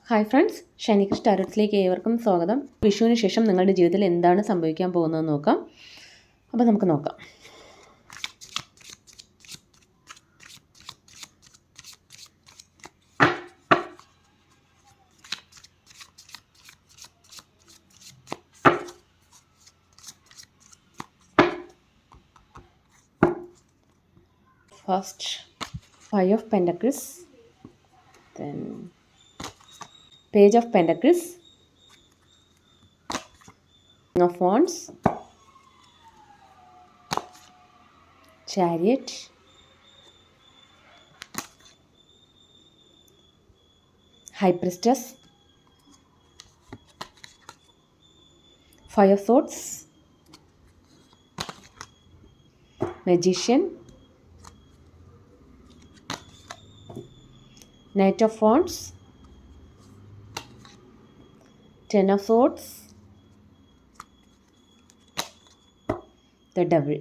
Hi friends, ഷൈനികൃഷ് ടാരോട്സിലേക്ക് ഏവർക്കും സ്വാഗതം. വിഷുവിന് ശേഷം നിങ്ങളുടെ ജീവിതത്തിൽ എന്താണ് സംഭവിക്കാൻ പോകുന്നതെന്ന് നോക്കാം. അപ്പോൾ നമുക്ക് നോക്കാം. First 5 of Pentacles, then Page of Pentacles, King of Wands, Chariot, High Priestess, 5 of Swords, Magician, Knight of Wands, 10 of Swords, the Devil.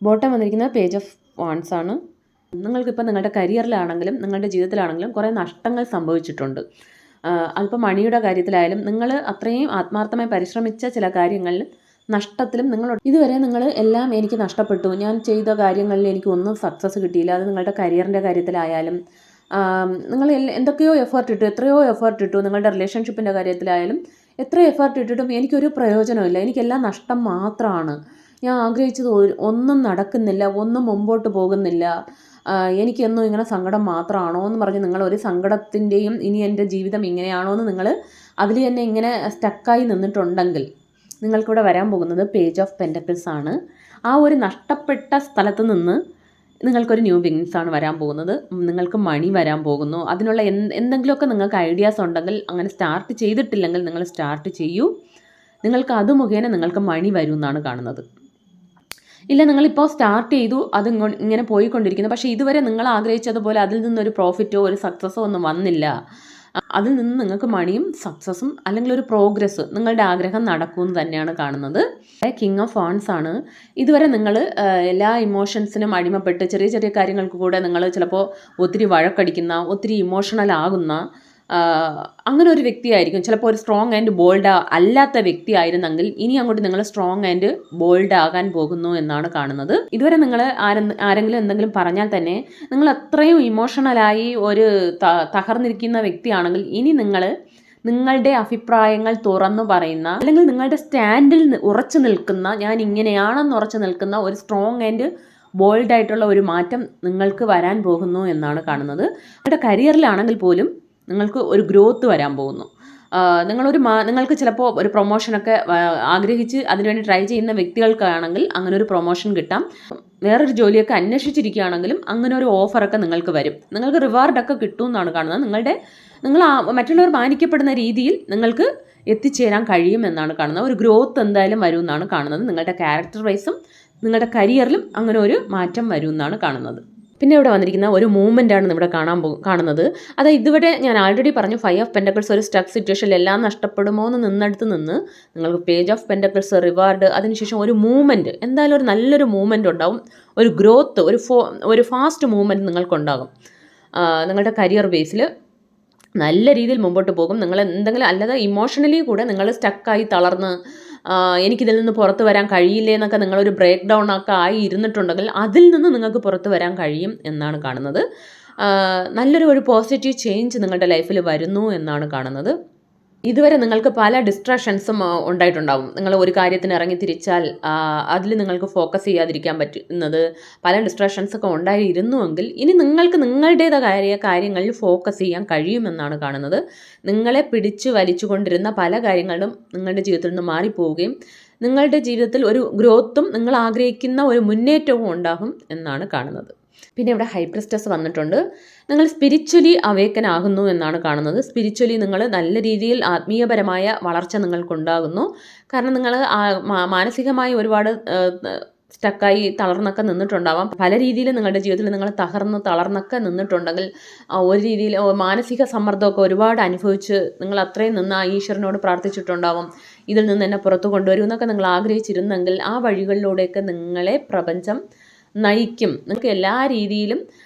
Bottom വന്നിരിക്കുന്നത് പേജ് ഓഫ് വാൺസ് ആണ്. നിങ്ങൾക്കിപ്പോൾ നിങ്ങളുടെ കരിയറിലാണെങ്കിലും നിങ്ങളുടെ ജീവിതത്തിലാണെങ്കിലും കുറേ നഷ്ടങ്ങൾ സംഭവിച്ചിട്ടുണ്ട്. അതിപ്പോൾ മണിയുടെ കാര്യത്തിലായാലും നിങ്ങൾ അത്രയും ആത്മാർത്ഥമായി പരിശ്രമിച്ച ചില കാര്യങ്ങളിൽ നഷ്ടത്തിലും ഇതുവരെ നിങ്ങൾ എല്ലാം എനിക്ക് നഷ്ടപ്പെട്ടു, ഞാൻ ചെയ്ത കാര്യങ്ങളിൽ എനിക്ക് ഒന്നും സക്സസ് കിട്ടിയില്ല. അത് നിങ്ങളുടെ കരിയറിൻ്റെ കാര്യത്തിലായാലും നിങ്ങൾ എന്തൊക്കെയോ എത്രയോ എഫേർട്ട് ഇട്ടു. നിങ്ങളുടെ റിലേഷൻഷിപ്പിൻ്റെ കാര്യത്തിലായാലും എത്ര എഫേർട്ട് ഇട്ടിട്ടും എനിക്കൊരു പ്രയോജനമില്ല, എനിക്കെല്ലാം നഷ്ടം മാത്രമാണ്. ഞാൻ ആഗ്രഹിച്ചത് ഒന്നും നടക്കുന്നില്ല, ഒന്നും മുമ്പോട്ട് പോകുന്നില്ല, എനിക്കെന്നും ഇങ്ങനെ സങ്കടം മാത്രമാണോ എന്ന് പറഞ്ഞ് നിങ്ങൾ ഒരു സങ്കടത്തിൻ്റെയും ഇനി എൻ്റെ ജീവിതം ഇങ്ങനെയാണോ എന്ന് നിങ്ങൾ അതിൽ തന്നെ ഇങ്ങനെ സ്റ്റക്കായി നിന്നിട്ടുണ്ടെങ്കിൽ നിങ്ങൾക്കിവിടെ വരാൻ പോകുന്നത് പേജ് ഓഫ് പെൻറ്റക്കിൾസ് ആണ്. ആ ഒരു നഷ്ടപ്പെട്ട സ്ഥലത്ത് നിന്ന് നിങ്ങൾക്കൊരു ന്യൂ ബിഗിനിങ്സ് ആണ് വരാൻ പോകുന്നത്. നിങ്ങൾക്ക് മണി വരാൻ പോകുന്നു. അതിനുള്ള എന്തെങ്കിലുമൊക്കെ നിങ്ങൾക്ക് ഐഡിയാസ് ഉണ്ടെങ്കിൽ, അങ്ങനെ സ്റ്റാർട്ട് ചെയ്തിട്ടില്ലെങ്കിൽ നിങ്ങൾ സ്റ്റാർട്ട് ചെയ്യൂ. നിങ്ങൾക്ക് അത് മുഖേന നിങ്ങൾക്ക് മണി വരും എന്നാണ് കാണുന്നത്. ഇല്ല, നിങ്ങളിപ്പോൾ സ്റ്റാർട്ട് ചെയ്തു, അത് ഇങ്ങനെ പോയിക്കൊണ്ടിരിക്കുന്നു, പക്ഷേ ഇതുവരെ നിങ്ങൾ ആഗ്രഹിച്ചതുപോലെ അതിൽ നിന്നൊരു പ്രോഫിറ്റോ ഒരു സക്സസ്സോ ഒന്നും വന്നില്ല. അതിൽ നിന്ന് നിങ്ങൾക്ക് മണിയും സക്സസ്സും അല്ലെങ്കിൽ ഒരു പ്രോഗ്രസ്, നിങ്ങളുടെ ആഗ്രഹം നടക്കുമെന്ന് തന്നെയാണ് കാണുന്നത്. കിങ് ഓഫ് വാൺസ് ആണ്. ഇതുവരെ നിങ്ങൾ എല്ലാ ഇമോഷൻസിനും അടിമപ്പെട്ട് ചെറിയ ചെറിയ കാര്യങ്ങൾക്ക് കൂടെ നിങ്ങൾ ചിലപ്പോൾ ഒത്തിരി വഴക്കടിക്കുന്ന, ഒത്തിരി ഇമോഷണൽ ആകുന്ന അങ്ങനെ ഒരു വ്യക്തിയായിരിക്കും. ചിലപ്പോൾ ഒരു സ്ട്രോങ് ആൻഡ് ബോൾഡ് അല്ലാത്ത വ്യക്തി ആയിരുന്നെങ്കിൽ ഇനി അങ്ങോട്ട് നിങ്ങൾ സ്ട്രോങ് ആൻഡ് ബോൾഡ് ആകാൻ പോകുന്നു എന്നാണ് കാണുന്നത്. ഇതുവരെ നിങ്ങൾ ആരെങ്കിലും എന്തെങ്കിലും പറഞ്ഞാൽ തന്നെ നിങ്ങൾ അത്രയും ഇമോഷണലായി ഒരു തകർന്നിരിക്കുന്ന വ്യക്തിയാണെങ്കിൽ ഇനി നിങ്ങൾ നിങ്ങളുടെ അഭിപ്രായങ്ങൾ തുറന്നു പറയുന്ന, അല്ലെങ്കിൽ നിങ്ങളുടെ സ്റ്റാൻഡിൽ ഉറച്ചു നിൽക്കുന്ന, ഞാൻ ഇങ്ങനെയാണെന്ന് ഉറച്ചു നിൽക്കുന്ന ഒരു സ്ട്രോങ് ആൻഡ് ബോൾഡ് ആയിട്ടുള്ള ഒരു മാറ്റം നിങ്ങൾക്ക് വരാൻ പോകുന്നു എന്നാണ് കാണുന്നത്. നിങ്ങളുടെ കരിയറിലാണെങ്കിൽ പോലും നിങ്ങൾക്ക് ഒരു ഗ്രോത്ത് വരാൻ പോകുന്നു. നിങ്ങൾക്ക് ചിലപ്പോൾ ഒരു പ്രൊമോഷനൊക്കെ ആഗ്രഹിച്ച് അതിനുവേണ്ടി ട്രൈ ചെയ്യുന്ന വ്യക്തികൾക്കാണെങ്കിൽ അങ്ങനെ ഒരു പ്രൊമോഷൻ കിട്ടാം. വേറൊരു ജോലിയൊക്കെ അന്വേഷിച്ചിരിക്കുകയാണെങ്കിലും അങ്ങനെ ഒരു ഓഫറൊക്കെ നിങ്ങൾക്ക് വരും. നിങ്ങൾക്ക് റിവാർഡൊക്കെ കിട്ടും എന്നാണ് കാണുന്നത്. നിങ്ങൾ മറ്റുള്ളവർ മാനിക്കപ്പെടുന്ന രീതിയിൽ നിങ്ങൾക്ക് എത്തിച്ചേരാൻ കഴിയും എന്നാണ് കാണുന്നത്. ഒരു ഗ്രോത്ത് എന്തായാലും വരും എന്നാണ് കാണുന്നത്. നിങ്ങളുടെ ക്യാരക്ടർ വൈസും നിങ്ങളുടെ കരിയറിലും അങ്ങനെ ഒരു മാറ്റം വരും എന്നാണ് കാണുന്നത്. പിന്നെ ഇവിടെ വന്നിരിക്കുന്ന ഒരു മൂവ്മെൻ്റാണ് ഇവിടെ കാണുന്നത്. അതായത് ഇതുവരെ ഞാൻ ആൾറെഡി പറഞ്ഞു, 5 ഓഫ് പെൻറ്റക്കിൾസ് ഒരു സ്റ്റക്ക് സിറ്റുവേഷനിൽ എല്ലാം നഷ്ടപ്പെടുമോ എന്ന് നിന്നെടുത്ത് നിന്ന് നിങ്ങൾക്ക് പേജ് ഓഫ് പെൻറ്റക്കിൾസ്, റിവാർഡ്, അതിനുശേഷം ഒരു മൂവ്മെൻറ്റ്, എന്തായാലും ഒരു നല്ലൊരു മൂവ്മെൻറ്റ് ഉണ്ടാവും. ഒരു ഗ്രോത്ത്, ഒരു ഫാസ്റ്റ് മൂവ്മെൻറ്റ് നിങ്ങൾക്കുണ്ടാകും. നിങ്ങളുടെ കരിയർ ബേസിൽ നല്ല രീതിയിൽ മുമ്പോട്ട് പോകും. നിങ്ങൾ എന്തെങ്കിലും അല്ലാതെ ഇമോഷണലി കൂടെ നിങ്ങൾ സ്റ്റക്കായി തളർന്ന് എനിക്കിതിൽ നിന്ന് പുറത്ത് വരാൻ കഴിയില്ലേ എന്നൊക്കെ നിങ്ങളൊരു ബ്രേക്ക് ഡൗൺ ഒക്കെ ആയി ഇരുന്നിട്ടുണ്ടെങ്കിൽ അതിൽ നിന്ന് നിങ്ങൾക്ക് പുറത്ത് വരാൻ കഴിയും എന്നാണ് കാണുന്നത്. നല്ലൊരു പോസിറ്റീവ് ചേഞ്ച് നിങ്ങളുടെ ലൈഫിൽ വരുന്നു എന്നാണ് കാണുന്നത്. ഇതുവരെ നിങ്ങൾക്ക് പല ഡിസ്ട്രാക്ഷൻസും ഉണ്ടായിട്ടുണ്ടാവും. നിങ്ങൾ ഒരു കാര്യത്തിന് ഇറങ്ങി തിരിച്ചാൽ അതിൽ നിങ്ങൾക്ക് ഫോക്കസ് ചെയ്യാതിരിക്കാൻ പറ്റുന്നത് പല ഡിസ്ട്രാക്ഷൻസൊക്കെ ഉണ്ടായിരുന്നുവെങ്കിൽ ഇനി നിങ്ങൾക്ക് നിങ്ങളുടേതായ കാര്യങ്ങളിൽ ഫോക്കസ് ചെയ്യാൻ കഴിയുമെന്നാണ് കാണുന്നത്. നിങ്ങളെ പിടിച്ച് വലിച്ചുകൊണ്ടിരുന്ന പല കാര്യങ്ങളും നിങ്ങളുടെ ജീവിതത്തിൽ നിന്ന് മാറിപ്പോവുകയും നിങ്ങളുടെ ജീവിതത്തിൽ ഒരു ഗ്രോത്തും നിങ്ങൾ ആഗ്രഹിക്കുന്ന ഒരു മുന്നേറ്റവും ഉണ്ടാകും എന്നാണ് കാണുന്നത്. പിന്നെ ഇവിടെ ഹൈ പ്രിസ്റ്റസ് വന്നിട്ടുണ്ട്. നിങ്ങൾ സ്പിരിച്വലി അവേക്കൻ ആകുന്നു എന്നാണ് കാണുന്നത്. സ്പിരിച്വലി നിങ്ങൾ നല്ല രീതിയിൽ ആത്മീയപരമായ വളർച്ച നിങ്ങൾക്കുണ്ടാകുന്നു. കാരണം നിങ്ങൾ മാനസികമായി ഒരുപാട് സ്റ്റക്കായി തളർന്നൊക്കെ നിന്നിട്ടുണ്ടാവാം. പല രീതിയിൽ നിങ്ങളുടെ ജീവിതത്തിൽ നിങ്ങൾ തളർന്നൊക്കെ നിന്നിട്ടുണ്ടെങ്കിൽ ഒരു രീതിയിൽ മാനസിക സമ്മർദ്ദമൊക്കെ ഒരുപാട് അനുഭവിച്ച് നിങ്ങൾ അത്രയും നിന്ന് ഈശ്വരനോട് പ്രാർത്ഥിച്ചിട്ടുണ്ടാവും, ഇതിൽ നിന്ന് എന്നെ പുറത്തു കൊണ്ടുവരും എന്നൊക്കെ നിങ്ങൾ ആഗ്രഹിച്ചിരുന്നെങ്കിൽ ആ വഴികളിലൂടെയൊക്കെ നിങ്ങളെ പ്രപഞ്ചം നയിക്കും. നിങ്ങൾക്ക് എല്ലാ രീതിയിലും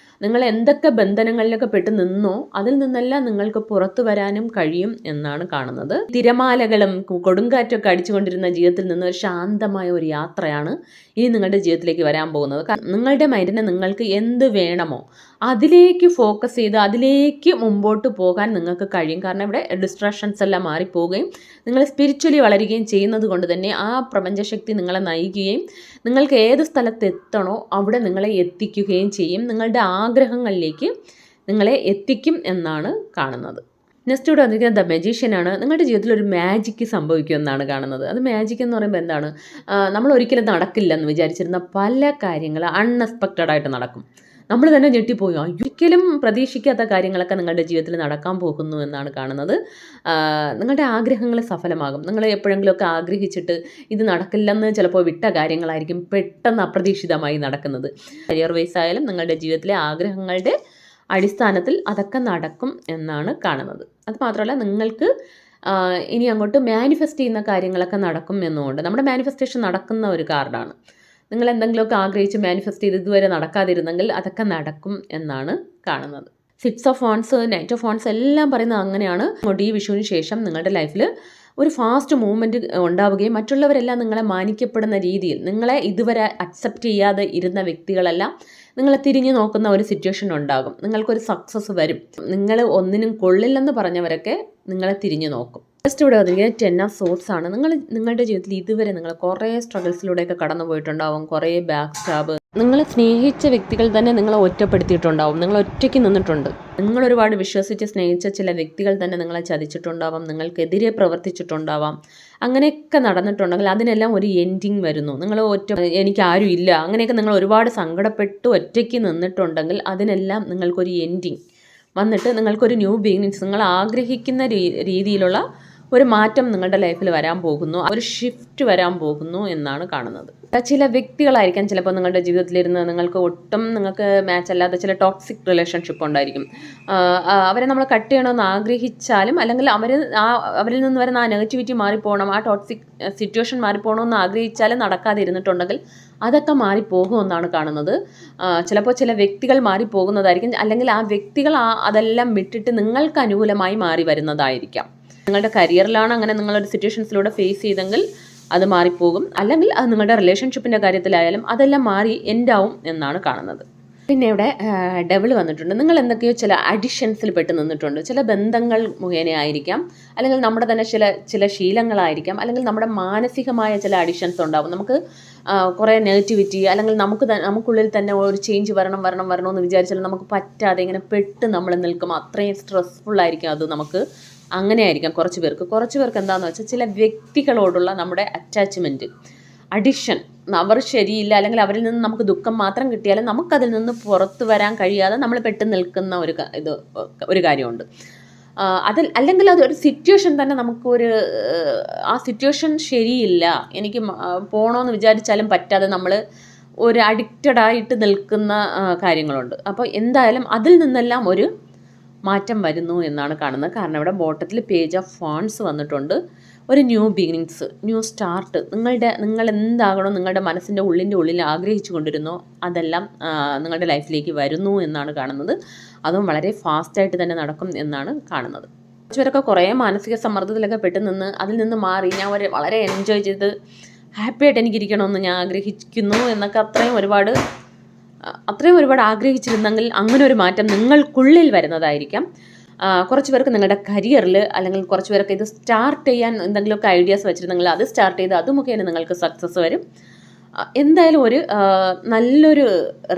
നിങ്ങൾ എന്തൊക്കെ ബന്ധനങ്ങളിലൊക്കെ പെട്ട് നിന്നോ അതിൽ നിന്നെല്ലാം നിങ്ങൾക്ക് പുറത്തു വരാനും കഴിയും എന്നാണ് കാണുന്നത്. തിരമാലകളും കൊടുങ്കാറ്റൊക്കെ അടിച്ചുകൊണ്ടിരുന്ന ജീവിതത്തിൽ നിന്ന് ഒരു ശാന്തമായ ഒരു യാത്രയാണ് ഇനി നിങ്ങളുടെ ജീവിതത്തിലേക്ക് വരാൻ പോകുന്നത്. നിങ്ങളുടെ മൈൻഡിനെ നിങ്ങൾക്ക് എന്ത് വേണമോ അതിലേക്ക് ഫോക്കസ് ചെയ്ത് അതിലേക്ക് മുമ്പോട്ട് പോകാൻ നിങ്ങൾക്ക് കഴിയും. കാരണം ഇവിടെ ഡിസ്ട്രാക്ഷൻസ് എല്ലാം മാറിപ്പോവുകയും നിങ്ങൾ സ്പിരിച്വലി വളരുകയും ചെയ്യുന്നത് കൊണ്ട് തന്നെ ആ പ്രപഞ്ചശക്തി നിങ്ങളെ നയിക്കുകയും നിങ്ങൾക്ക് ഏത് സ്ഥലത്ത് എത്തണോ അവിടെ നിങ്ങളെ എത്തിക്കുകയും ചെയ്യും. നിങ്ങളുടെ ആഗ്രഹങ്ങളിലേക്ക് നിങ്ങളെ എത്തിക്കും എന്നാണ് കാണുന്നത്. നെക്സ്റ്റ് ഇവിടെ വന്നിരിക്കുന്നത് ദ മജീഷ്യനാണ്. നിങ്ങളുടെ ജീവിതത്തിൽ ഒരു മാജിക്ക് സംഭവിക്കുമെന്നാണ് കാണുന്നത്. അത് മാജിക് എന്ന് പറയുമ്പോൾ എന്താണ്, നമ്മൾ ഒരിക്കലും നടക്കില്ലെന്ന് വിചാരിച്ചിരുന്ന പല കാര്യങ്ങൾ അൺഎക്സ്പെക്റ്റഡ് ആയിട്ട് നടക്കും. നമ്മൾ തന്നെ ഞെട്ടിപ്പോയി, ഒരിക്കലും പ്രതീക്ഷിക്കാത്ത കാര്യങ്ങളൊക്കെ നിങ്ങളുടെ ജീവിതത്തിൽ നടക്കാൻ പോകുന്നു എന്നാണ് കാണുന്നത്. നിങ്ങളുടെ ആഗ്രഹങ്ങൾ സഫലമാകും. നിങ്ങൾ എപ്പോഴെങ്കിലുമൊക്കെ ആഗ്രഹിച്ചിട്ട് ഇത് നടക്കില്ലെന്ന് ചിലപ്പോൾ വിട്ട കാര്യങ്ങളായിരിക്കും പെട്ടെന്ന് അപ്രതീക്ഷിതമായി നടക്കുന്നത്. കരിയർ വൈസ് ആയാലും നിങ്ങളുടെ ജീവിതത്തിലെ ആഗ്രഹങ്ങളുടെ അടിസ്ഥാനത്തിൽ അതൊക്കെ നടക്കും എന്നാണ് കാണുന്നത്. അത് മാത്രമല്ല നിങ്ങൾക്ക് ഇനി അങ്ങോട്ട് മാനിഫെസ്റ്റ് ചെയ്യുന്ന കാര്യങ്ങളൊക്കെ നടക്കും എന്നുകൊണ്ട് നമ്മുടെ മാനിഫെസ്റ്റേഷൻ നടക്കുന്ന ഒരു കാർഡാണ്. നിങ്ങൾ എന്തെങ്കിലുമൊക്കെ ആഗ്രഹിച്ച് മാനിഫെസ്റ്റ് ചെയ്ത് ഇതുവരെ നടക്കാതിരുന്നെങ്കിൽ അതൊക്കെ നടക്കും എന്നാണ് കാണുന്നത്. 6 of wants, knight of wants എല്ലാം പറയുന്നത് അങ്ങനെയാണ്. ഈ വിഷുവിന് ശേഷം നിങ്ങളുടെ ലൈഫിൽ ഒരു ഫാസ്റ്റ് മൂവ്മെൻറ്റ് ഉണ്ടാവുകയും മറ്റുള്ളവരെല്ലാം നിങ്ങളെ മാനിക്കപ്പെടുന്ന രീതിയിൽ, നിങ്ങളെ ഇതുവരെ അക്സെപ്റ്റ് ചെയ്യാതെ ഇരുന്ന വ്യക്തികളെല്ലാം നിങ്ങളെ തിരിഞ്ഞു നോക്കുന്ന ഒരു സിറ്റുവേഷൻ ഉണ്ടാകും. നിങ്ങൾക്കൊരു സക്സസ് വരും. നിങ്ങൾ ഒന്നിനും കൊള്ളില്ലെന്ന് പറഞ്ഞവരൊക്കെ നിങ്ങളെ തിരിഞ്ഞു നോക്കും. ഫസ്റ്റ് ഇവിടെ വന്നിരിക്കുന്നത് 10 ഓഫ് സോർട്സ് ആണ്. നിങ്ങളുടെ ജീവിതത്തിൽ ഇതുവരെ നിങ്ങൾ കുറേ സ്ട്രഗിൾസിലൂടെയൊക്കെ കടന്നു പോയിട്ടുണ്ടാവും. കുറേ ബാക്ക് സ്റ്റാബ്, നിങ്ങൾ സ്നേഹിച്ച വ്യക്തികൾ തന്നെ നിങ്ങളെ ഒറ്റപ്പെടുത്തിയിട്ടുണ്ടാവും. നിങ്ങൾ ഒറ്റയ്ക്ക് നിന്നിട്ടുണ്ട്. നിങ്ങൾ ഒരുപാട് വിശ്വസിച്ച് സ്നേഹിച്ച ചില വ്യക്തികൾ തന്നെ നിങ്ങളെ ചതിച്ചിട്ടുണ്ടാവാം, നിങ്ങൾക്കെതിരെ പ്രവർത്തിച്ചിട്ടുണ്ടാവാം. അങ്ങനെയൊക്കെ നടന്നിട്ടുണ്ടെങ്കിൽ അതിനെല്ലാം ഒരു എൻഡിങ് വരുന്നു. നിങ്ങൾ എനിക്ക് ആരും ഇല്ല, അങ്ങനെയൊക്കെ നിങ്ങൾ ഒരുപാട് സങ്കടപ്പെട്ട് ഒറ്റയ്ക്ക് നിന്നിട്ടുണ്ടെങ്കിൽ അതിനെല്ലാം നിങ്ങൾക്കൊരു എൻഡിങ് വന്നിട്ട് നിങ്ങൾക്കൊരു ന്യൂ ബിഗിനിങ്സ്, നിങ്ങൾ ആഗ്രഹിക്കുന്ന രീതിയിലുള്ള ഒരു മാറ്റം നിങ്ങളുടെ ലൈഫിൽ വരാൻ പോകുന്നു, ഒരു ഷിഫ്റ്റ് വരാൻ പോകുന്നു എന്നാണ് കാണുന്നത്. ചില വ്യക്തികളായിരിക്കാം ചിലപ്പോൾ നിങ്ങളുടെ ജീവിതത്തിലിരുന്ന് നിങ്ങൾക്ക് മാച്ച് അല്ലാത്ത ചില ടോക്സിക് റിലേഷൻഷിപ്പ് ഉണ്ടായിരിക്കും. അവരെ നമ്മൾ കട്ട് ചെയ്യണമെന്ന് ആഗ്രഹിച്ചാലും അല്ലെങ്കിൽ അവരിൽ നിന്ന് വരുന്ന ആ നെഗറ്റിവിറ്റി മാറിപ്പോകണം, ആ ടോക്സിക് സിറ്റുവേഷൻ മാറിപ്പോകണമെന്ന് ആഗ്രഹിച്ചാലും നടക്കാതെ ഇരുന്നിട്ടുണ്ടെങ്കിൽ അതൊക്കെ മാറിപ്പോകുമെന്നാണ് കാണുന്നത്. ചിലപ്പോൾ ചില വ്യക്തികൾ മാറിപ്പോകുന്നതായിരിക്കും, അല്ലെങ്കിൽ ആ വ്യക്തികൾ അതെല്ലാം വിട്ടിട്ട് നിങ്ങൾക്ക് അനുകൂലമായി മാറി വരുന്നതായിരിക്കാം. നിങ്ങളുടെ കരിയറിലാണ് അങ്ങനെ നിങ്ങളൊരു സിറ്റുവേഷൻസിലൂടെ ഫേസ് ചെയ്തെങ്കിൽ അത് മാറിപ്പോകും, അല്ലെങ്കിൽ അത് നിങ്ങളുടെ റിലേഷൻഷിപ്പിൻ്റെ കാര്യത്തിലായാലും അതെല്ലാം മാറി എൻഡാവും എന്നാണ് കാണുന്നത്. പിന്നെ ഇവിടെ ഡെവിൾ വന്നിട്ടുണ്ട്. നിങ്ങൾ എന്തൊക്കെയോ ചില അഡിഷൻസിൽ പെട്ട് നിന്നിട്ടുണ്ട്. ചില ബന്ധങ്ങൾ മുഖേന ആയിരിക്കാം, അല്ലെങ്കിൽ നമ്മുടെ തന്നെ ചില ശീലങ്ങളായിരിക്കാം, അല്ലെങ്കിൽ നമ്മുടെ മാനസികമായ ചില അഡിഷൻസ് ഉണ്ടാവും. നമുക്ക് കുറേ നെഗറ്റിവിറ്റി, അല്ലെങ്കിൽ നമുക്കുള്ളിൽ തന്നെ ഒരു ചേഞ്ച് വരണമെന്ന് വിചാരിച്ചാൽ നമുക്ക് പറ്റാതെ ഇങ്ങനെ പെട്ട് നമ്മൾ നിൽക്കും. അത്രയും സ്ട്രെസ്ഫുള്ളായിരിക്കും അത്. നമുക്ക് അങ്ങനെ ആയിരിക്കാം കുറച്ച് പേർക്ക് എന്താണെന്ന് വെച്ചാൽ ചില വ്യക്തികളോടുള്ള നമ്മുടെ അറ്റാച്ച്മെൻറ്റ്, അഡിഷൻ, അവർ ശരിയില്ല, അല്ലെങ്കിൽ അവരിൽ നിന്ന് നമുക്ക് ദുഃഖം മാത്രം കിട്ടിയാലും നമുക്കതിൽ നിന്ന് പുറത്തു വരാൻ കഴിയാതെ നമ്മൾ പെട്ട് നിൽക്കുന്ന ഒരു കാര്യമുണ്ട്. അല്ലെങ്കിൽ അതൊരു സിറ്റുവേഷൻ തന്നെ ആ സിറ്റുവേഷൻ ശരിയില്ല, എനിക്ക് പോകണമെന്ന് വിചാരിച്ചാലും പറ്റാതെ നമ്മൾ ഒരു അഡിക്റ്റഡായിട്ട് നിൽക്കുന്ന കാര്യങ്ങളുണ്ട്. അപ്പോൾ എന്തായാലും അതിൽ നിന്നെല്ലാം ഒരു മാറ്റം വരുന്നു എന്നാണ് കാണുന്നത്. കാരണം ഇവിടെ ബോട്ടത്തിൽ പേജ് ഓഫ് വാണ്ട്സ് വന്നിട്ടുണ്ട്. ഒരു ന്യൂ ബിഗിനിങ്സ്, ന്യൂ സ്റ്റാർട്ട്, നിങ്ങൾ എന്താകണം നിങ്ങളുടെ മനസ്സിൻ്റെ ഉള്ളിൽ ആഗ്രഹിച്ചു കൊണ്ടിരുന്നോ അതെല്ലാം നിങ്ങളുടെ ലൈഫിലേക്ക് വരുന്നു എന്നാണ് കാണുന്നത്. അതും വളരെ ഫാസ്റ്റായിട്ട് തന്നെ നടക്കും എന്നാണ് കാണുന്നത്. കുറച്ചുപേരൊക്കെ കുറേ മാനസിക സമ്മർദ്ദത്തിലൊക്കെ പെട്ട് നിന്ന് അതിൽ നിന്ന് മാറി ഞാൻ വളരെ എൻജോയ് ചെയ്ത് ഹാപ്പിയായിട്ട് എനിക്കിരിക്കണമെന്ന് ഞാൻ ആഗ്രഹിക്കുന്നു എന്നൊക്കെ അത്രയും ഒരുപാട് ആഗ്രഹിച്ചിരുന്നെങ്കിൽ അങ്ങനെ ഒരു മാറ്റം നിങ്ങൾക്കുള്ളിൽ വരുന്നതായിരിക്കാം. കുറച്ച് പേർക്ക് നിങ്ങളുടെ കരിയറിൽ, അല്ലെങ്കിൽ കുറച്ച് പേർക്ക് ഇത് സ്റ്റാർട്ട് ചെയ്യാൻ എന്തെങ്കിലുമൊക്കെ ഐഡിയാസ് വെച്ചിരുന്നെങ്കിൽ അത് സ്റ്റാർട്ട് ചെയ്ത് അത് മുഖേന നിങ്ങൾക്ക് സക്സസ് വരും. എന്തായാലും ഒരു നല്ലൊരു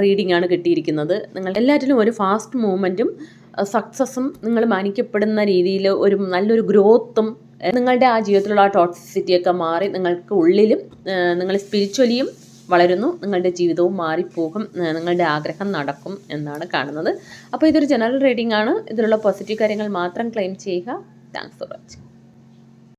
റീഡിംഗ് ആണ് കിട്ടിയിരിക്കുന്നത്. നിങ്ങൾ എല്ലാറ്റിലും ഒരു ഫാസ്റ്റ് മൂവ്മെൻറ്റും സക്സസ്സും, നിങ്ങൾ മാനിക്കപ്പെടുന്ന രീതിയിൽ ഒരു നല്ലൊരു ഗ്രോത്തും, നിങ്ങളുടെ ആ ജീവിതത്തിലുള്ള ആ ടോക്സിസിറ്റിയൊക്കെ മാറി നിങ്ങൾക്ക് ഉള്ളിലും നിങ്ങൾ സ്പിരിച്വലിയും വളരുന്നു, നിങ്ങളുടെ ജീവിതവും മാറിപ്പോകും, നിങ്ങളുടെ ആഗ്രഹം നടക്കും എന്നാണ് കാണുന്നത്. അപ്പോൾ ഇതൊരു ജനറൽ റീഡിംഗ് ആണ്. ഇതിലുള്ള പോസിറ്റീവ് കാര്യങ്ങൾ മാത്രം ക്ലെയിം ചെയ്യുക. Thanks for watching.